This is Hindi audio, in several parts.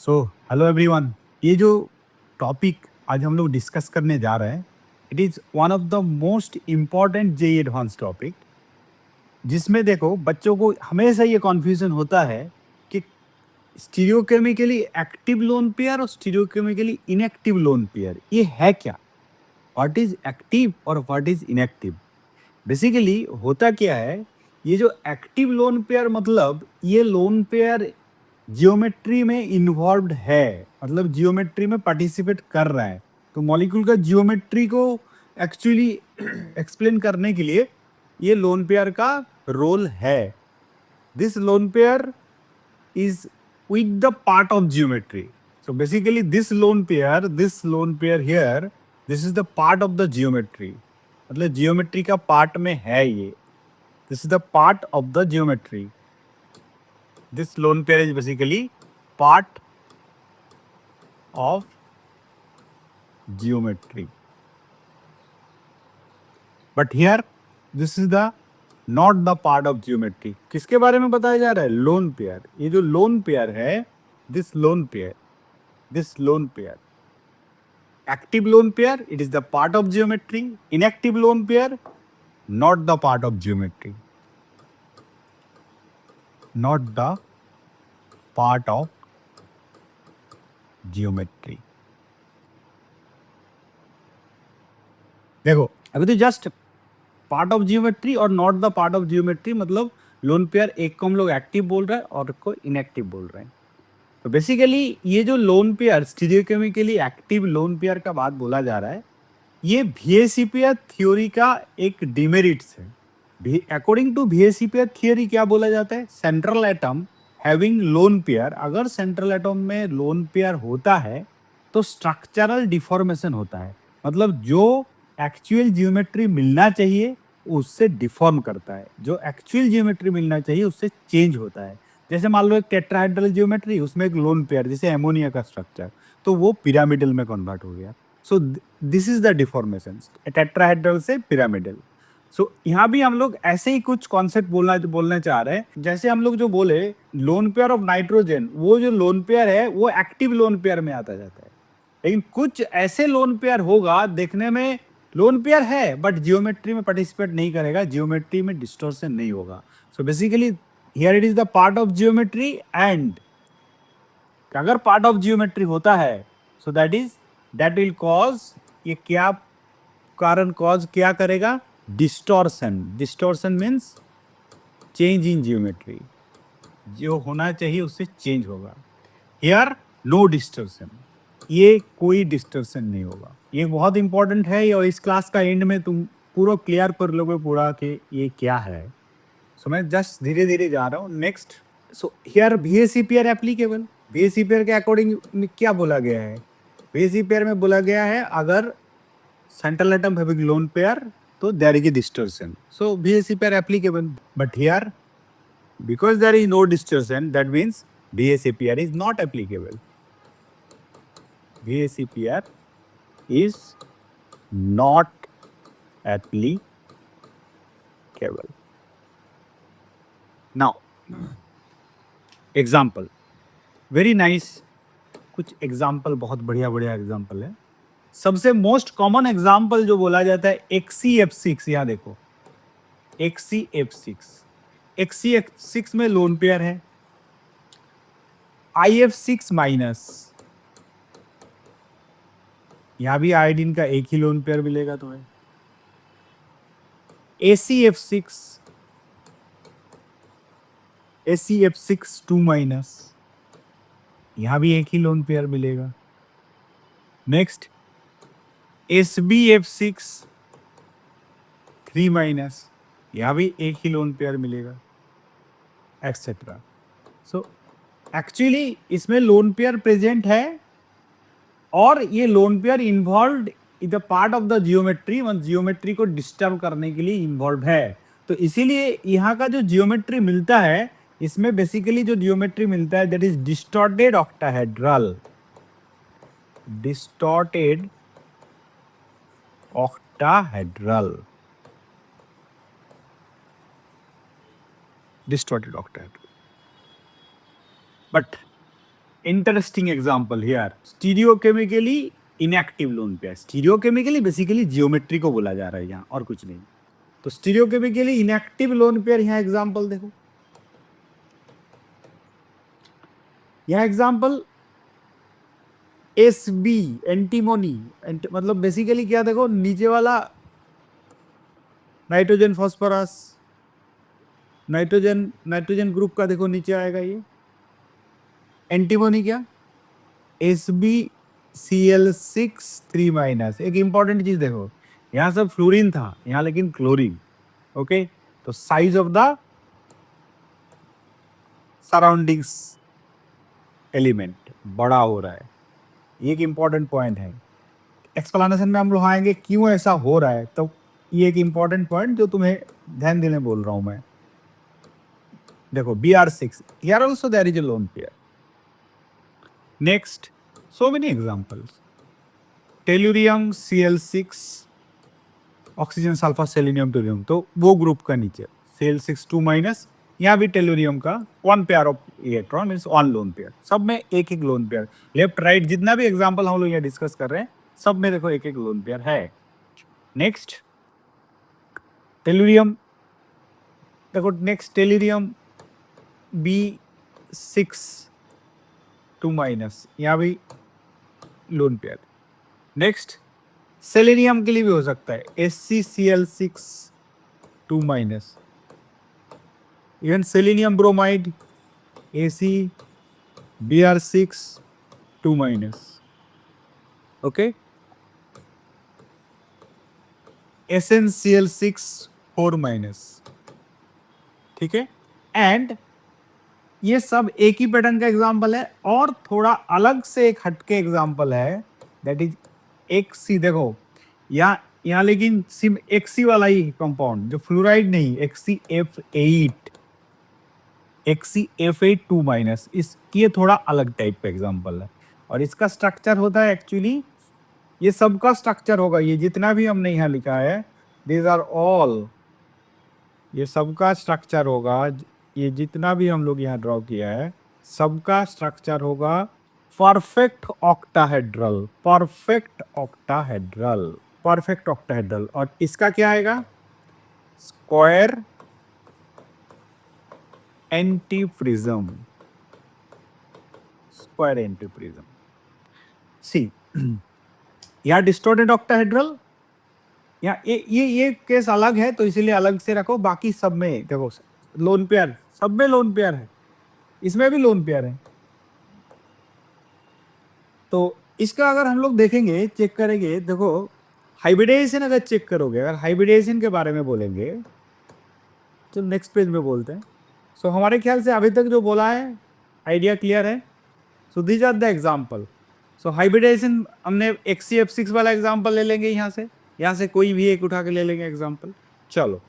So hello everyone. ये जो टॉपिक आज हम लोग डिस्कस करने जा रहे हैं, it is one of the most important JEE advance topic, जिसमें देखो बच्चों को हमेशा ये कन्फ्यूजन होता है कि स्टीरियोकेमिकली एक्टिव लोन पेयर और स्टीरियोकेमिकली इनएक्टिव लोन पेयर ये है क्या? व्हाट इज एक्टिव और व्हाट इज इनएक्टिव? बेसिकली होता क्या है, ये जो एक्टिव लोन पेयर मतलब ये लोन पेयर जियोमेट्री में इन्वॉल्व्ड है, मतलब जियोमेट्री में पार्टिसिपेट कर रहा है। तो मॉलिक्यूल का जियोमेट्री को एक्चुअली एक्सप्लेन करने के लिए ये लोन पेयर का रोल है। This lone pair is with the part of geometry. So basically this lone pair here, this is the part of the geometry. मतलब geometry का part में है ये. This is the part of the geometry. This lone pair is basically part of geometry. But here this is the not the part of geometry. किसके बारे में बताया जा रहा है? Lone pair. ये जो लोन पेयर है, this lone pair, active lone pair, it is the part of geometry. Inactive lone pair, not the part of geometry. Not the part of geometry. देखो अभी तो जस्ट पार्ट ऑफ जियोमेट्री और not the part of geometry, मतलब लोन पेयर एक को हम लोग एक्टिव बोल रहे हैं और एक को इनएक्टिव बोल रहे हैं। तो बेसिकली ये जो lone pair stereochemically active lone pair का बात बोला जा रहा है, ये VSEPR थ्योरी का एक डिमेरिट्स है। अकॉर्डिंग टू VSEPR थ्योरी क्या बोला जाता है? Central atom having lone pair, अगर सेंट्रल एटम में लोन पेयर होता है तो स्ट्रक्चरल डिफॉर्मेशन होता है, मतलब जो एक्चुअल जियोमेट्री मिलना चाहिए उससे डिफॉर्म करता है, जो एक्चुअल जियोमेट्री मिलना चाहिए उससे चेंज होता है। जैसे मान लो एक टेट्राहेड्रल जियोमेट्री, उसमें एक लोन पेयर जैसे एमोनिया का स्ट्रक्चर, तो वो पिरामिडल में कन्वर्ट हो गया। सो this is the deformation tetrahedral से पिरामिडल। सो यहाँ भी हम लोग ऐसे ही कुछ कॉन्सेप्ट बोलना चाह रहे हैं। जैसे हम लोग जो बोले लोन पेयर ऑफ नाइट्रोजन, वो जो लोन पेयर है वो एक्टिव लोन पेयर में आता जाता है। लेकिन कुछ ऐसे लोन पेयर होगा देखने में लोन पेयर है बट जियोमेट्री में पार्टिसिपेट नहीं करेगा, जियोमेट्री में डिस्टॉर्शन नहीं होगा। So basically here it is the part of geometry, and अगर पार्ट ऑफ जियोमेट्री होता है सो दैट विल कॉज, ये क्या कारण कॉज क्या करेगा? Distortion. Distortion means change in geometry, जो होना चाहिए उससे चेंज होगा। हियर नो डिस्टॉर्शन, ये कोई डिस्टॉर्शन नहीं होगा। ये बहुत इंपॉर्टेंट है और इस क्लास का एंड में तुम पूरा क्लियर कर लोगे पूरा कि ये क्या है। सो मैं जस्ट धीरे धीरे जा रहा हूँ next. So here VSEPR applicable. VSEPR के अकॉर्डिंग क्या बोला गया है? VSEPR में बोला गया है अगर central atom having lone pair, so there is a distortion. So VSEPR applicable. But here, because there is no distortion, that means VSEPR is not applicable. VSEPR is not applicable. Now, example. Very nice. कुछ एग्जाम्पल बहुत बढ़िया बढ़िया एग्जाम्पल है। सबसे मोस्ट कॉमन एग्जाम्पल जो बोला जाता है XCF6, यहाँ देखो XCF6 में लोन पेयर है IF6 माइनस, यहां भी आयोडीन का एक ही लोन पेयर मिलेगा तुम्हें। ACF6 2 माइनस, यहां भी एक ही लोन पेयर मिलेगा। नेक्स्ट SBF6 3 माइनस, यहां भी एक ही लोन पेयर मिलेगा, एक्सेट्रा। सो एक्चुअली इसमें लोन पेयर प्रेजेंट है और ये lone pair involve in the part of the geometry, मतलब जियोमेट्री को डिस्टर्ब करने के लिए इन्वॉल्व है। तो इसीलिए यहाँ का जो जियोमेट्री मिलता है, इसमें बेसिकली जो जियोमेट्री मिलता है that is distorted octahedral. Distorted octahedral, distorted octahedral. But interesting example here, stereochemically inactive lone pair. Stereochemically basically geometry को बोला जा रहा है यहाँ, और कुछ नहीं। तो स्टीरियोकेमिकली इनएक्टिव लोन पेयर, यहाँ एग्जांपल देखो, यहाँ एग्जांपल एस बी एंटीमोनी, मतलब बेसिकली क्या, देखो नीचे वाला nitrogen phosphorus, nitrogen nitrogen group का देखो नीचे आएगा ये एंटीमोनी, क्या S B C L six three minus. एक इंपॉर्टेंट चीज देखो, यहां सब फ्लोरीन था, यहां लेकिन क्लोरीन। ओके, तो size of the surroundings element बड़ा हो रहा है, ये एक इंपॉर्टेंट पॉइंट है। एक्सप्लेनेशन में हम लोग आएंगे क्यों ऐसा हो रहा है, तो ये एक इंपॉर्टेंट पॉइंट जो तुम्हें ध्यान देने बोल रहा हूं मैं। देखो Br6, here also there is a lone pair. Next, so many examples. Tellurium Cl6, oxygen sulphur selenium टोरियम, तो वो ग्रुप का नीचे Cl6 2 माइनस, यहाँ भी टेल्यूरियम का one pair of electron means one lone pair, सब में एक एक लोन पेयर। लेफ्ट राइट जितना भी एग्जांपल हम लोग यहाँ डिस्कस कर रहे हैं, सब में देखो एक एक लोन पेयर है। नेक्स्ट टेल्यूरियम, देखो नेक्स्ट टेल्यूरियम B6 2 माइनस, यहाँ भी लोन पेयर। नेक्स्ट सेलेनियम के लिए भी हो सकता है ScCl6 2 minus, even selenium bromide AcBr6 2 minus. Okay, SnCl6 4 minus, ठीक है। एंड ये सब एक ही पैटर्न का एग्जांपल है, और थोड़ा अलग से एक हटके एग्जांपल है, दैट इज XC। देखो यहाँ लेकिन सिर्फ XC वाला ही कंपाउंड, जो फ्लोराइड नहीं, XCF8 2 माइनस, इसकी थोड़ा अलग टाइप का एग्जांपल है। और इसका स्ट्रक्चर होता है एक्चुअली, ये सबका स्ट्रक्चर होगा, ये जितना भी हमने यहाँ लिखा है, दीज आर ऑल, ये सबका स्ट्रक्चर होगा, ये जितना भी हम लोग यहाँ ड्रॉ किया है, सबका स्ट्रक्चर होगा perfect octahedral, perfect octahedral, perfect octahedral. और इसका क्या आएगा, स्क्वायर एंटीप्रिज्म, स्क्वायर एंटीप्रिज्म। सी यहाँ डिस्टॉर्टेड ऑक्टाहेड्रल, यहाँ ये केस अलग है, तो इसीलिए अलग से रखो। बाकी सब में देखो लोन पेयर, सब में लोन पेयर है, इसमें भी लोन पेयर है। तो इसका अगर हम लोग देखेंगे, चेक करेंगे, देखो हाइब्रिडाइजेशन अगर चेक करोगे, अगर हाइब्रिडाइजेशन के बारे में बोलेंगे, तो नेक्स्ट पेज में बोलते हैं। सो हमारे ख्याल से अभी तक जो बोला है आइडिया क्लियर है। So these are the example. So hybridization हमने XCF6 वाला एग्जाम्पल ले लेंगे, यहाँ से कोई भी एक उठा के ले लेंगे एग्जाम्पल। चलो,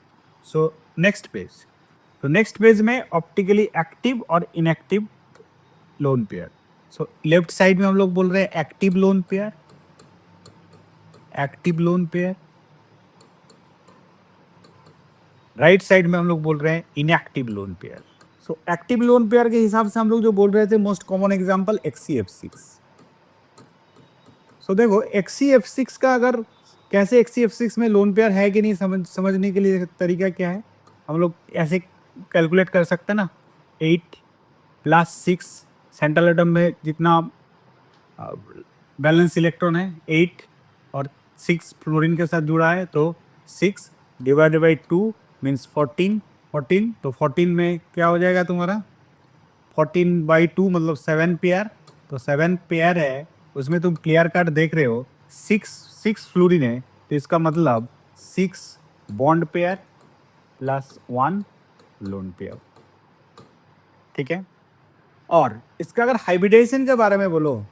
सो नेक्स्ट पेज। तो नेक्स्ट पेज में ऑप्टिकली एक्टिव और inactive lone pair. So left side में हम लोग बोल रहे हैं active lone pair, active lone pair. Right side में हम लोग बोल रहे हैं inactive lone pair. So active lone pair के हिसाब से हम लोग जो बोल रहे थे, मोस्ट कॉमन एग्जांपल XCF6। सो देखो XCF6 का अगर कैसे XCF6 में लोन पेयर है कि नहीं समझने के लिए तरीका क्या है, हम लोग ऐसे कैलकुलेट कर सकते हैं ना, 8 + 6, सेंट्रल एटम में जितना बैलेंस इलेक्ट्रॉन है 8, और 6 फ्लोरीन के साथ जुड़ा है, तो 6 / 2 मीन्स 14, तो 14 में क्या हो जाएगा तुम्हारा, 14/2 मतलब 7 पेयर। तो 7 पेयर है, उसमें तुम क्लियर कट देख रहे हो 6 फ्लोरीन है, तो इसका मतलब 6 बॉन्ड पेयर + 1 लोन पेयर, ठीक है। और इसका अगर हाइब्रिडाइजेशन के बारे में बोलो,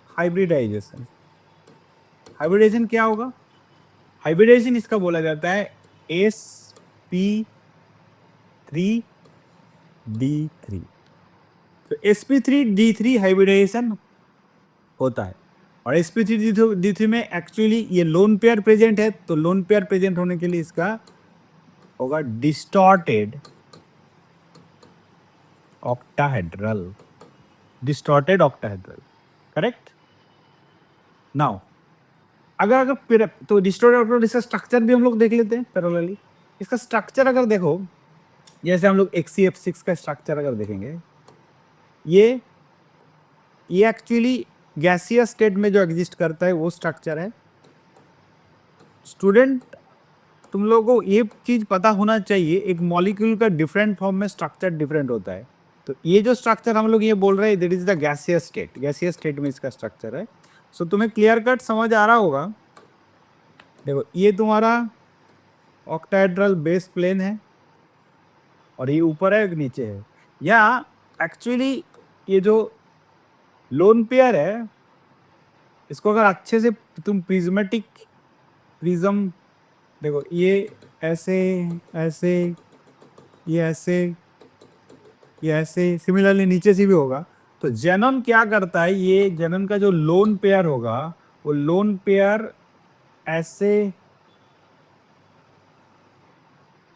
हाइब्रिडाइजेशन क्या होगा, हाइब्रिडाइजेशन इसका बोला जाता है sp3d3। तो sp3d3 हाइब्रिडाइजेशन होता है, और sp3d3 में एक्चुअली ये लोन पेयर प्रेजेंट है, तो लोन पेयर प्रेजेंट होने के लिए इसका होगा distorted octahedral, distorted octahedral, correct. Now अगर तो डिस्टॉर्टेड ऑक्टाहेड्रल, इसका स्ट्रक्चर भी हम लोग देख लेते हैं पैरेलली। इसका स्ट्रक्चर अगर देखो, जैसे हम लोग XCF6 का स्ट्रक्चर अगर देखेंगे, ये एक्चुअली गैसियस स्टेट में जो एग्जिस्ट करता है वो स्ट्रक्चर है। स्टूडेंट, तुम लोगों को ये चीज पता होना चाहिए, एक मॉलिक्यूल का डिफरेंट फॉर्म में स्ट्रक्चर डिफरेंट होता है। तो ये जो स्ट्रक्चर हम लोग ये बोल रहे हैं, that is the gaseous state. Gaseous state में इसका स्ट्रक्चर है। सो तुम्हें क्लियर कट समझ आ रहा होगा। देखो, ये तुम्हारा ऑक्टाहेड्रल बेस प्लेन है और ये ऊपर है, नीचे है। या एक्चुअली ये जो लोन पेयर है, इसको अगर अच्छे से तुम प्रिज्मेटिक प्रिज्म देखो, ये ऐसे ऐसे, ये ऐसे, ये ऐसे, सिमिलरली नीचे से भी होगा। तो जेनन क्या करता है, ये जेनन का जो लोन पेयर होगा, वो लोन पेयर ऐसे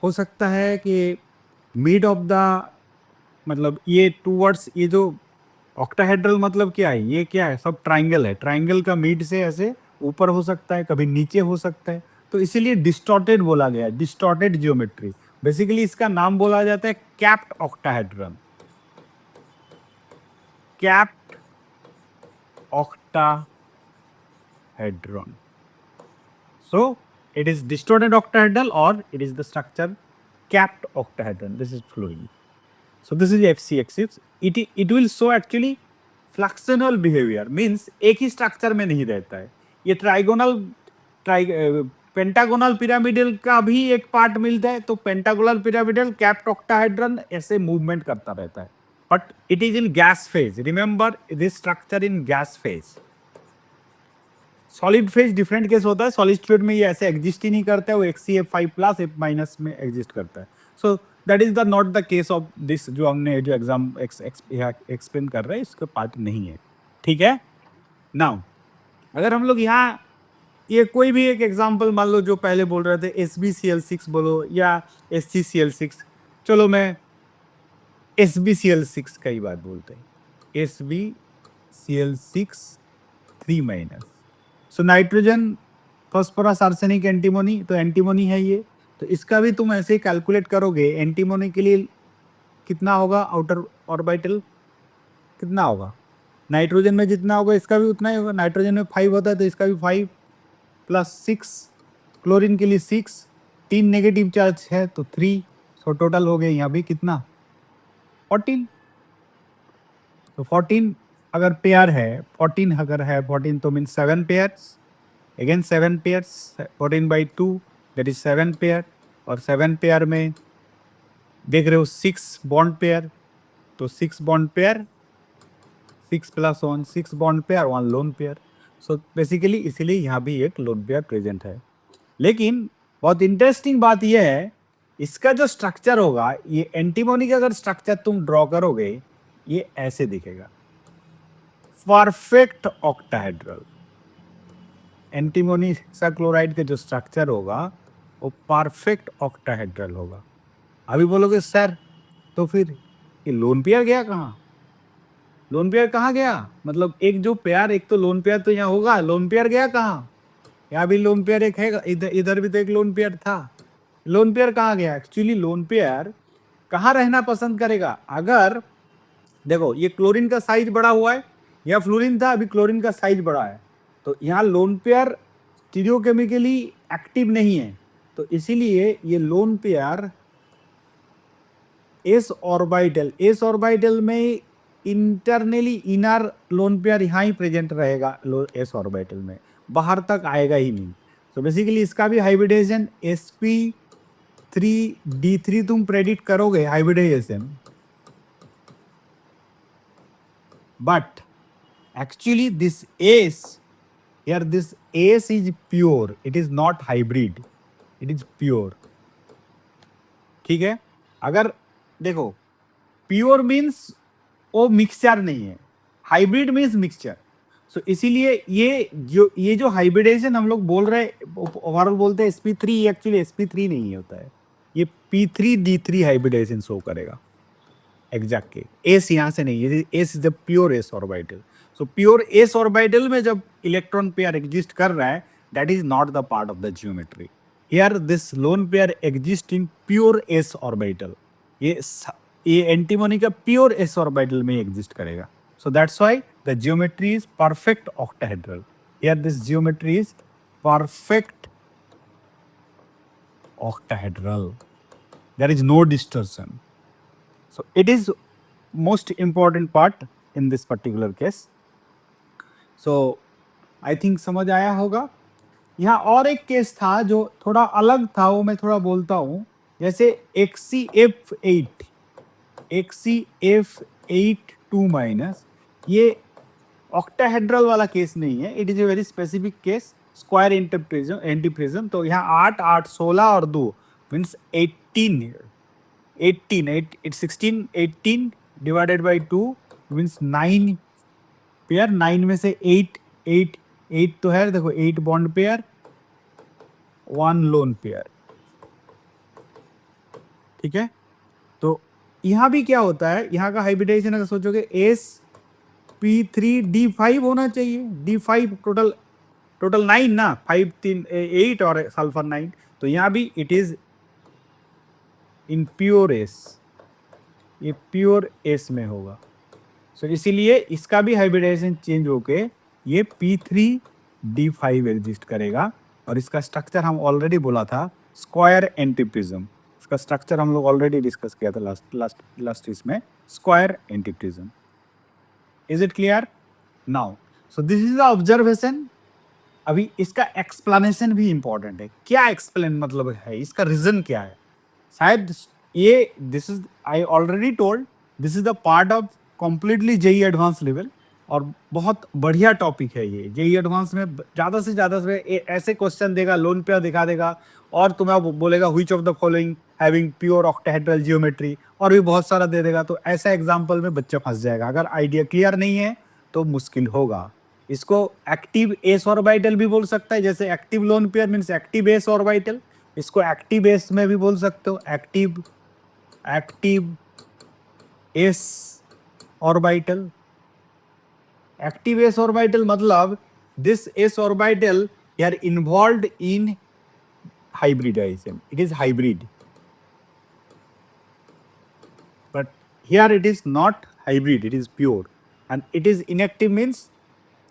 हो सकता है कि मिड ऑफ द, मतलब ये टूवर्ड्स, ये जो ऑक्टाहेड्रल मतलब क्या है, ये क्या है, सब ट्राइंगल है। ट्राइंगल का मिड से ऐसे ऊपर हो सकता है, कभी नीचे हो सकता है। तो इसीलिए डिस्टॉर्टेड बोला गया है, डिस्टॉर्टेड जियोमेट्री। बेसिकली इसका नाम बोला जाता है capped octahedron, capped octahedron. So it is distorted octahedral or it is the structure capped octahedron. This is fluid. So this is FCX6. It will show actually fluxional behaviour, means एक ही स्ट्रक्चर में नहीं रहता है। ये पेंटागोनल पिरामिडल का भी एक पार्ट मिलता है। तो पेंटागोनल पिरामिडल कैप्ड ऑक्टाहेड्रन ऐसे मूवमेंट करता रहता है, but it is in gas phase. Remember this structure in gas phase. Solid phase different case होता है। सॉलिड स्टेट में ये ऐसे एग्जिस्ट ही नहीं करता है, वो XCF5+ F- में एग्जिस्ट करता है। So that is the not the case of this, जो हमने जो एग्जाम एक्सप्लेन कर रहे हैं, इसका पार्ट नहीं है। ठीक है। नाउ अगर हम लोग यहाँ ये कोई भी एक एग्जांपल मान लो, जो पहले बोल रहे थे SbCl6 बोलो या SgCl6, चलो मैं SbCl6 का ही बात बोलते हैं, SbCl6 3-। So nitrogen, phosphorus, arsenic, antimony, तो एंटीमोनी है ये। तो इसका भी तुम ऐसे ही कैलकुलेट करोगे। एंटीमोनी के लिए कितना होगा, आउटर ऑर्बिटल कितना होगा, नाइट्रोजन में जितना होगा इसका भी उतना ही होगा। नाइट्रोजन में 5 होता है, तो इसका भी 5 + 6। क्लोरीन के लिए 6, 3 नेगेटिव चार्ज है तो 3। सो टोटल हो गया यहाँ भी कितना, 14। तो 14 अगर पेयर है, 14 अगर है, 14 तो mean 7 pairs. Again 7 pairs, 14/2 that is 7 pair. और 7 पेयर में देख रहे हो 6 बॉन्ड पेयर, तो 6 bond pair, 6 + 1 6 bond pair, 1 loan pair. So basically इसीलिए यहाँ भी एक लोन पेयर प्रेजेंट है। लेकिन बहुत इंटरेस्टिंग बात यह है, इसका जो स्ट्रक्चर होगा, ये एंटीमोनी का अगर स्ट्रक्चर तुम ड्रॉ करोगे, ये ऐसे दिखेगा, परफेक्ट ऑक्टाहेड्रल। एंटीमोनी क्लोराइड का जो स्ट्रक्चर होगा, वो परफेक्ट ऑक्टाहेड्रल होगा। अभी बोलोगे सर, तो फिर ये लोन पेयर गया कहाँ, लोन पेयर कहाँ गया, मतलब एक जो पेयर, एक तो लोन पेयर तो यहाँ होगा, लोन पेयर गया कहाँ, यहाँ भी लोन पेयर एक है, इधर भी तो एक लोन पेयर था। लोन पेयर कहाँ गया, एक्चुअली लोन पेयर कहाँ रहना पसंद करेगा, अगर देखो ये क्लोरीन का साइज बड़ा हुआ है, या फ्लोरीन था, अभी क्लोरीन का साइज बड़ा है, तो यहाँ लोन पेयर स्टीरियोकेमिकली एक्टिव नहीं है। तो इसीलिए ये लोन पेयर एस ऑर्बिटल में इंटरनली इनर लोन पेयर यहाँ ही प्रेजेंट रहेगा, एस ऑर्बिटल में, बाहर तक आएगा ही नहीं। तो बेसिकली इसका भी हाइब्रिडाइजेशन sp3d3 तुम प्रेडिक्ट करोगे hybridization, but actually this ace here, this ace is pure, it is not hybrid, it is pure। ठीक है। अगर देखो, प्योर मीन्स वो मिक्सचर नहीं है, हाइब्रिड मीन्स मिक्सचर। सो इसीलिए ये जो हाइब्रिडाइजेशन हम लोग बोल रहे हैं, ओवरऑल बोलते हैं sp3, एक्चुअली sp3 नहीं होता है, ये p3d3 हाइब्रिडाइजेशन शो करेगा। एग्जैक्टली एस यहाँ से नहीं, S is the pure S orbital. So pure S orbital में जब इलेक्ट्रॉन पेयर एग्जिस्ट कर रहा है, that is not the part of the geometry. Here this lone pair exist in pure S orbital. ये ये एंटीमोनी का प्योर एस ऑर्बिटल में एग्जिस्ट करेगा. So that's why the geometry is perfect octahedral. Here this geometry is perfect octahedral. There is no distortion. So it is most important part in this particular case. So I think समझ आया होगा. यहाँ और एक केस था जो थोड़ा अलग था, वो मैं थोड़ा बोलता हूँ. जैसे XCF8 XCF8 2 माइनस, ये ऑक्टाहेड्रल वाला केस नहीं है. It is a very specific case, square antiprism. तो यहाँ 8 8 16 और 2 means 18. 16 18 divided by 2 means 9 pair. 9 में से 8 8 8 तो है, देखो 8 बॉन्ड पेयर, 1 लोन पेयर. ठीक है. तो यहाँ भी क्या होता है, यहाँ का हाइब्रिडाइजेशन अगर सोचोगे sp3d5 होना चाहिए. d5 टोटल 9 ना, 5 3 8 और सल्फर 9. तो यहाँ भी it is in pure S, ये प्योर एस में होगा. सो इसीलिए इसका भी हाइब्रिडाइजेशन चेंज होके ये p3d5 एग्जिस्ट करेगा. और इसका स्ट्रक्चर हम ऑलरेडी बोला था, स्क्वायर एंटीप्रिज्म. इसका स्ट्रक्चर हम लोग ऑलरेडी डिस्कस किया था लास्ट इसमें, square antiprism. Is it clear now? So this is the observation. अभी इसका एक्सप्लेनेशन भी इंपॉर्टेंट है. क्या एक्सप्लेन मतलब है, इसका रीजन क्या है? शायद ये this is, I already told, this is the part of completely JEE advance level. और बहुत बढ़िया टॉपिक है ये. जेई एडवांस में ज़्यादा से ज़्यादा ऐसे क्वेश्चन देगा, लोन पेयर दिखा देगा, और तुम्हें बोलेगा which of the following having pure octahedral geometry, और भी बहुत सारा दे देगा. तो ऐसा एग्जाम्पल में बच्चा फंस जाएगा. अगर आइडिया क्लियर नहीं है तो मुश्किल होगा. इसको एक्टिव एस ऑर्बिटल भी बोल सकता है. जैसे active lone pair means active S orbital, इसको एक्टिव एस में भी बोल सकते हो, active S orbital. Active S orbital मतलब this S orbital are involved in hybridization. It is hybrid. But here it is not hybrid, it is pure. And it is inactive means,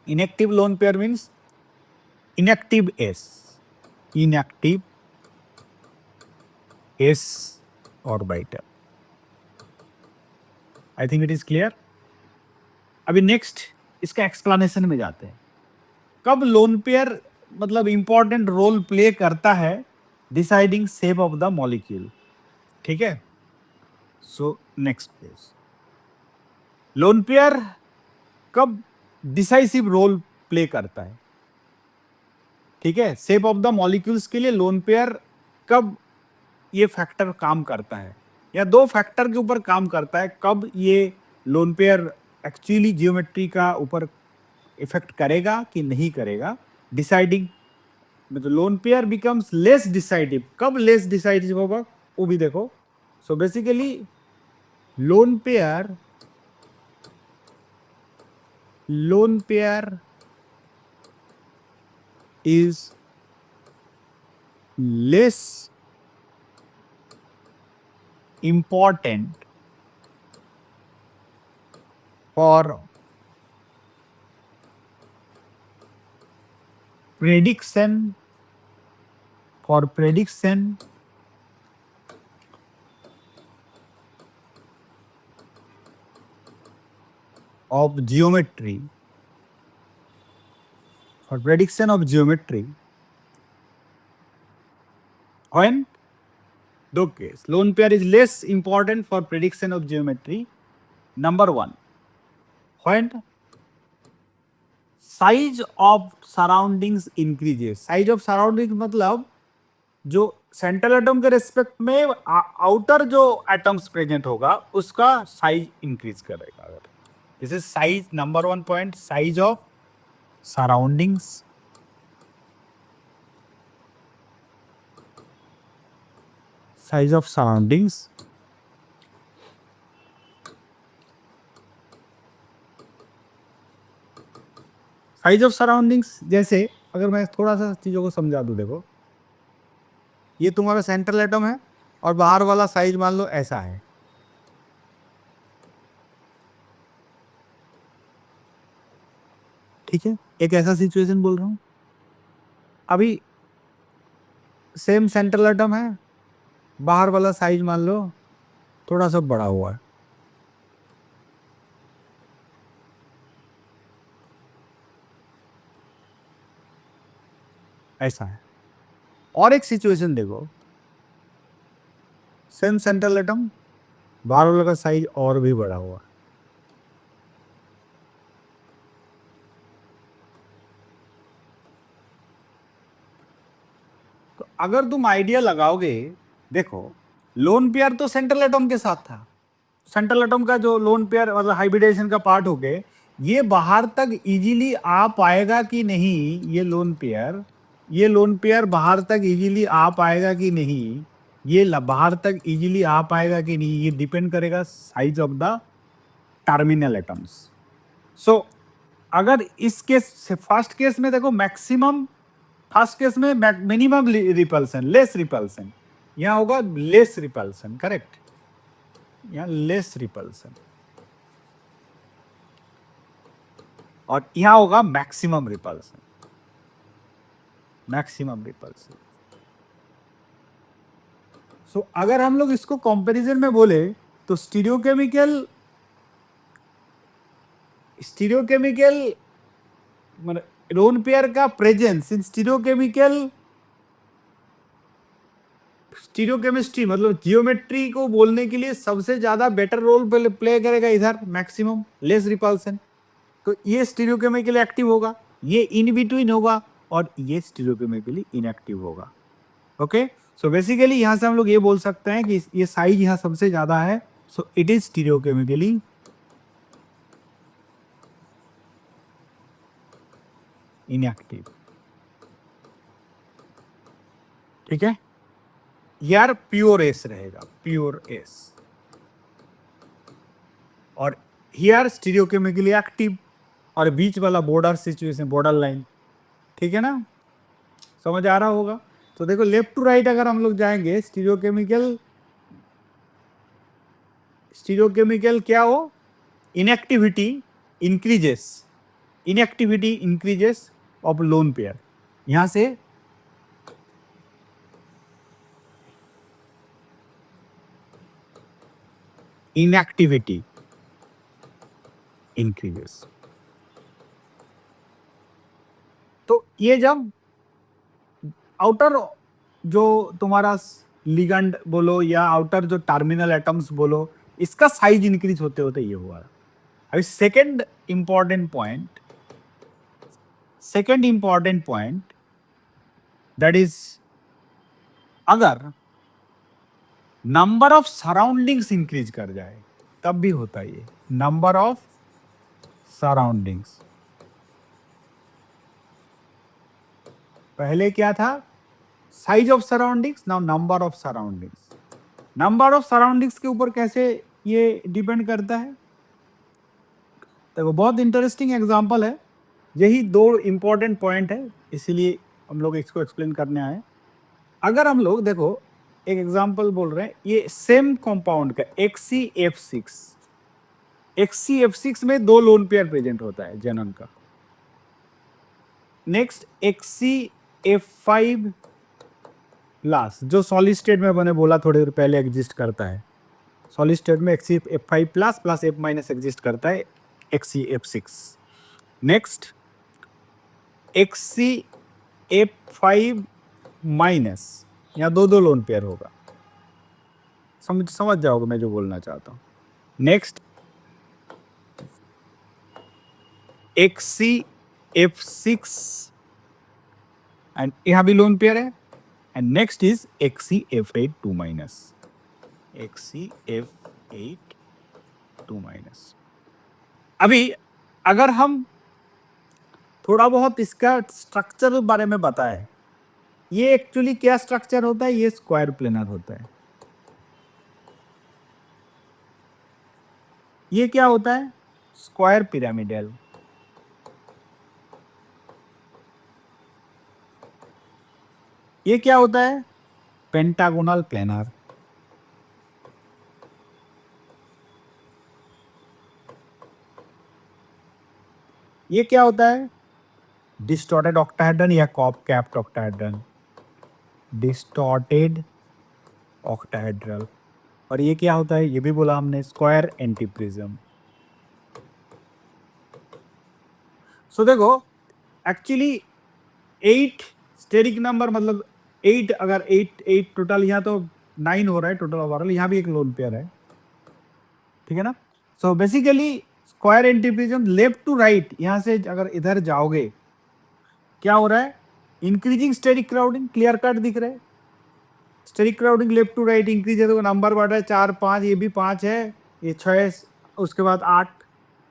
inactive lone pair means inactive S. Inactive S orbital. I think it is clear. अभी नेक्स्ट इसका एक्सप्लेनेशन में जाते हैं. कब लोन पेयर मतलब इंपॉर्टेंट रोल प्ले करता है deciding shape of the molecule. ठीक है. So next page, lone pair कब डिसाइसिव रोल प्ले करता है. ठीक है. शेप ऑफ द मॉलिक्यूल्स के लिए लोन पेयर कब ये फैक्टर काम करता है, या दो फैक्टर के ऊपर काम करता है. कब ये लोन पेयर एक्चुअली जियोमेट्री का ऊपर इफेक्ट करेगा कि नहीं करेगा. डिसाइडिंग मतलब लोन पेयर बिकम्स लेस डिसाइडिव. कब लेस डिसाइडिव होगा वो भी देखो. So basically lone pair is less important for prediction of geometry, when दो case. Lone pair is less important for prediction of geometry. Number one, when size of surroundings increases. Size of surrounding मतलब जो सेंट्रल एटम के रेस्पेक्ट में आउटर जो एटम्स प्रेजेंट होगा उसका साइज इंक्रीज करेगा. This is size number 1 point, size of surroundings. Size of surroundings size of surroundings, जैसे अगर मैं थोड़ा सा चीजों को समझा दूं, देखो ये तुम्हारा सेंट्रल एटम है और बाहर वाला साइज मान लो ऐसा है, ठीक है, एक ऐसा सिचुएशन बोल रहा हूं। अभी सेम सेंट्रल एटम है, बाहर वाला साइज मान लो थोड़ा सा बड़ा हुआ है, ऐसा है। और एक सिचुएशन देखो, सेम सेंट्रल एटम, बाहर वाला का साइज और भी बड़ा हुआ है। तो अगर तुम आइडिया लगाओगे, देखो लोन पेयर तो सेंट्रल एटम के साथ था, सेंट्रल एटम का जो लोन पेयर मतलब हाइब्रिडेशन का पार्ट हो गए, ये बाहर तक इजीली आ पाएगा कि नहीं, ये लोन पेयर बाहर तक इजीली आ पाएगा कि नहीं, बाहर तक इजीली आ पाएगा कि नहीं, ये डिपेंड करेगा size of the terminal atoms. So अगर इस केस से फर्स्ट केस में देखो मैक्सिमम, फर्स्ट केस में मिनिमम रिपल्सन, लेस रिपल्सन, यहां होगा लेस रिपल्सन, करेक्ट, यहां लेस रिपल्सन, और यहां होगा maximum repulsion, maximum repulsion. So अगर हम लोग इसको कंपैरिजन में बोले तो स्टीरियोकेमिकल, स्टीरियोकेमिकल मतलब लोन पेयर का प्रेजेंस इन स्टीरियोकेमिकल, स्टीरियोकेमिस्ट्री मतलब जियोमेट्री को बोलने के लिए सबसे ज्यादा बेटर रोल प्ले करेगा इधर मैक्सिमम लेस रिपल्सन। तो ये स्टीरियोकेमिकली एक्टिव होगा, ये इन बिटवीन होगा, और ये स्टीरियोकेमिकली इनएक्टिव होगा। ओके, सो बेसिकली यहां से हम लोग ये बोल सकते हैं कि ये साइज यहां सबसे ज्यादा है, so it is stereochemically inactive. ठीक है, यार प्योर एस रहेगा, प्योर एस, और हियर स्टीरियोकेमिकली एक्टिव, और बीच वाला बॉर्डर सिचुएशन, बॉर्डर लाइन, ठीक है ना, समझ आ रहा होगा। तो देखो लेफ्ट टू राइट अगर हम लोग जाएंगे, स्टीरियोकेमिकल, स्टीरियोकेमिकल क्या हो, inactivity increases, inactivity increases of lone pair, यहां से इनएक्टिविटी इंक्रीजेस। तो ये जब आउटर जो तुम्हारा लिगेंड बोलो या आउटर जो टर्मिनल एटम्स बोलो, इसका साइज इंक्रीज होते होते ये हुआ। अभी second important point, second important point that is, अगर नंबर ऑफ सराउंडिंग्स इंक्रीज कर जाए तब भी होता है ये, नंबर ऑफ सराउंडिंग्स। पहले क्या था, size of surroundings, now number of surroundings. Number of surroundings के ऊपर कैसे ये डिपेंड करता है, देखो बहुत इंटरेस्टिंग एग्जांपल है, यही दो इंपॉर्टेंट पॉइंट है, इसीलिए हम लोग इसको एक्सप्लेन करने आए। अगर हम लोग देखो एक एग्जांपल बोल रहे हैं, ये सेम कंपाउंड का XCF6, XCF6 में दो लोन पेयर प्रेजेंट होता है जेनन का। नेक्स्ट XCF5 प्लस, जो सॉलिड स्टेट में मैंने बोला थोड़ी देर पहले एग्जिस्ट करता है, सॉलिड स्टेट में XCF5 plus plus F minus exist करता है, XCF6। नेक्स्ट XCF5 माइनस, यहाँ दो दो लोन पेयर होगा, समझ जाओगे मैं जो बोलना चाहता हूँ। नेक्स्ट XCF6 एंड यहाँ भी लोन पेयर है, and next is XCF8 2 minus, XCF8 2 minus. अभी अगर हम थोड़ा बहुत इसका स्ट्रक्चर बारे में बताएं, ये एक्चुअली क्या स्ट्रक्चर होता है, ये स्क्वायर प्लेनर होता है। ये क्या होता है, स्क्वायर पिरामिडल। ये क्या होता है? Pentagonal planar. ये क्या होता है? डिस्टॉर्टेड ऑक्टाहेड्रन या cap capped octahedron. Distorted octahedral. और ये क्या होता है? ये भी बोला हमने, स्क्वायर एंटीप्रिज्म। सो देखो, एक्चुअली 8 स्टेरिक नंबर, मतलब 8, अगर 8 8 टोटल, यहाँ तो 9 हो रहा है टोटल ओवरऑल, यहाँ भी एक लोन पेयर है, ठीक है ना? So basically square antiprism left to right, यहाँ से अगर इधर जाओगे क्या हो रहा है? Increasing steric crowding, clear cut दिख रहा है। Steric crowding left to right increase है, तो नंबर बढ़ रहा है 4 5, ये भी 5 है, ये 6, उसके बाद 8।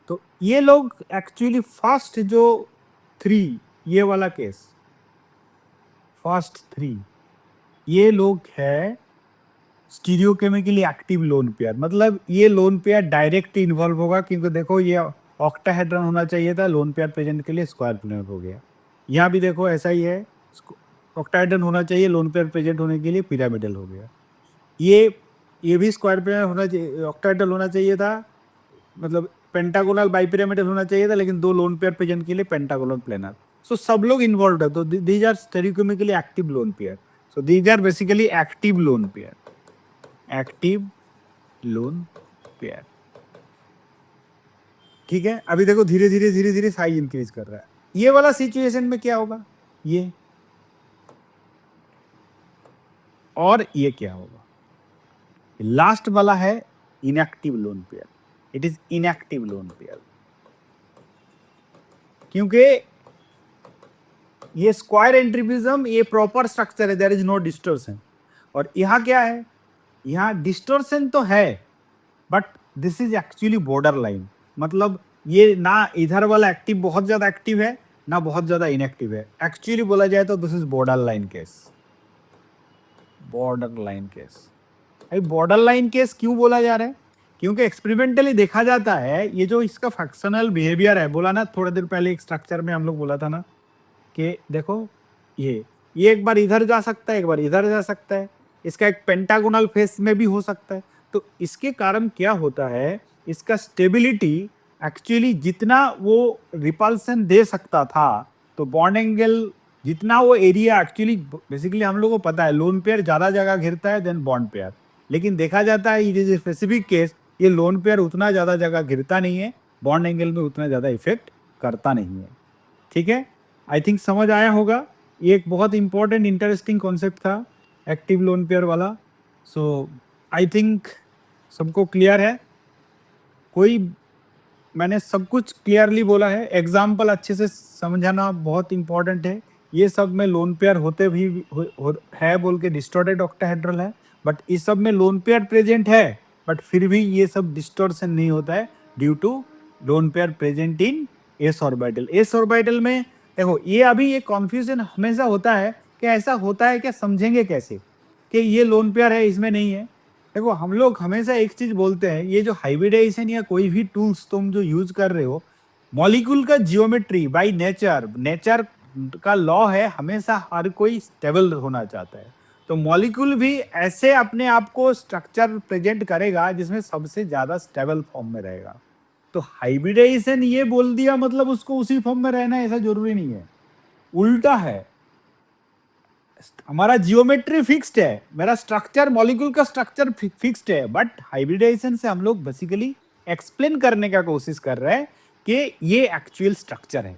तो ये लोग एक्चुअली फर्स्ट जो 3, ये वाला केस, फर्स्ट 3, ये लोग है स्टीरियोकेमिकली एक्टिव लोन पेयर। मतलब ये लोन पेयर डायरेक्ट इन्वॉल्व होगा, क्योंकि देखो ये ऑक्टाहेड्रन होना चाहिए था, लोन पेयर प्रेजेंट के लिए स्क्वायर प्लेनर हो गया। यहाँ भी देखो ऐसा ही है, ऑक्टाहेड्रन होना चाहिए, लोन पेयर प्रेजेंट होने के लिए पिरामिडल हो गया। ये भी स्क्वायर प्लेनर होना चाहिए, ऑक्टाहेड्रल होना चाहिए था, मतलब पेंटागोनल बाइपिरामिडल होना चाहिए था, लेकिन 2 लोन पेयर प्रेजेंट के लिए पेंटागोनल प्लेनर। सो सब लोग इन्वॉल्व है, तो these are stereochemically active lone pair. So these are basically active lone pair, active lone pair. ठीक है, अभी देखो धीरे धीरे साइज इंक्रीज कर रहा है। ये वाला सिचुएशन में क्या होगा? ये और ये क्या होगा? लास्ट वाला है inactive lone pair. It is inactive lone pair, क्योंकि ये स्क्वायर एंट्रीपिज्म, ये प्रॉपर स्ट्रक्चर है, देयर इज नो डिस्टॉर्शन। और यहाँ क्या है? यहाँ डिस्टॉर्शन तो है, but this is actually border line. मतलब ये ना इधर वाला एक्टिव बहुत ज्यादा एक्टिव है, ना बहुत ज्यादा इनएक्टिव है। एक्चुअली बोला जाए तो this is border line case. Border line case. अभी बॉर्डर लाइन केस क्यों बोला जा रहा है? क्योंकि एक्सपेरिमेंटली देखा जाता है, ये जो इसका फंक्शनल बिहेवियर है, बोला ना थोड़ी देर पहले एक स्ट्रक्चर में हम लोग बोला था ना, कि देखो ये एक बार इधर जा सकता है, एक बार इधर जा सकता है, इसका एक पेंटागोनल फेस में भी हो सकता है। तो इसके कारण क्या होता है, इसका स्टेबिलिटी एक्चुअली जितना वो रिपल्सन दे सकता था, तो बॉन्ड एंगल जितना वो एरिया, एक्चुअली बेसिकली हम लोग को पता है लोन पेयर ज्यादा जगह घिरता है देन बॉन्ड पेयर, लेकिन देखा जाता है ये स्पेसिफिक केस, ये लोन पेयर उतना ज्यादा जगह घिरता नहीं है, बॉन्ड एंगल में उतना ज्यादा इफेक्ट करता नहीं है। ठीक है, आई थिंक समझ आया होगा। ये एक बहुत इंपॉर्टेंट इंटरेस्टिंग कॉन्सेप्ट था, एक्टिव लोन पेयर वाला। सो आई थिंक सबको क्लियर है। कोई, मैंने सब कुछ क्लियरली बोला है, एग्जाम्पल अच्छे से समझाना बहुत इंपॉर्टेंट है। ये सब में लोन पेयर होते भी है बोल के डिस्टॉर्टेड ऑक्टाहेड्रल है, बट इस सब में लोन पेयर प्रेजेंट है, बट फिर भी ये सब डिस्टॉर्शन नहीं होता है due to lone pair present in S orbital. S orbital में देखो, ये अभी ये कॉन्फ्यूजन हमेशा होता है कि ऐसा होता है क्या, समझेंगे कैसे कि ये लोन पेयर है इसमें नहीं है? देखो, हम लोग हमेशा एक चीज बोलते हैं, ये जो हाइब्रिडाइजेशन या कोई भी टूल्स तुम जो यूज कर रहे हो, मॉलिक्यूल का जियोमेट्री बाय नेचर का लॉ है, हमेशा हर कोई स्टेबल होना चाहता है। तो मॉलिक्यूल भी ऐसे अपने आप को स्ट्रक्चर प्रेजेंट करेगा जिसमें सबसे ज्यादा स्टेबल फॉर्म में रहेगा। तो हाइब्रिडाइजेशन ये बोल दिया मतलब उसको उसी फॉर्म में रहना है, ऐसा जरूरी नहीं है, उल्टा है। हमारा जियोमेट्री फिक्स्ड है, मेरा स्ट्रक्चर, मॉलिक्यूल का स्ट्रक्चर फिक्स्ड है, बट हाइब्रिडाइजेशन से हम लोग बेसिकली एक्सप्लेन करने का कोशिश कर रहे हैं कि ये एक्चुअल स्ट्रक्चर है।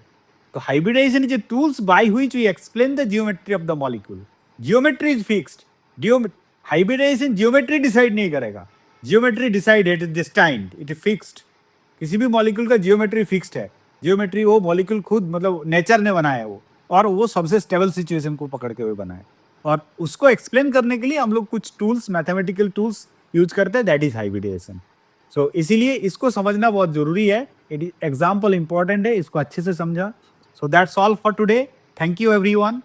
तो hybridization is a tools by which we explain the geometry of the molecule. Geometry is fixed, hybridization geometry decide नहीं करेगा, geometry decide, it is destined, it is fixed. किसी भी मॉलिक्यूल का जियोमेट्री फिक्स्ड है, जियोमेट्री वो मॉलिक्यूल खुद, मतलब नेचर ने बनाया है वो, और वो सबसे स्टेबल सिचुएशन को पकड़ के हुए बना है, और उसको एक्सप्लेन करने के लिए हम लोग कुछ टूल्स, मैथमेटिकल टूल्स यूज करते हैं, दैट इज हाइब्रिडाइजेशन। सो इसीलिए इसको समझना बहुत जरूरी है, एग्जाम्पल इंपॉर्टेंट है, इसको अच्छे से समझा। So that's all for today, thank you everyone.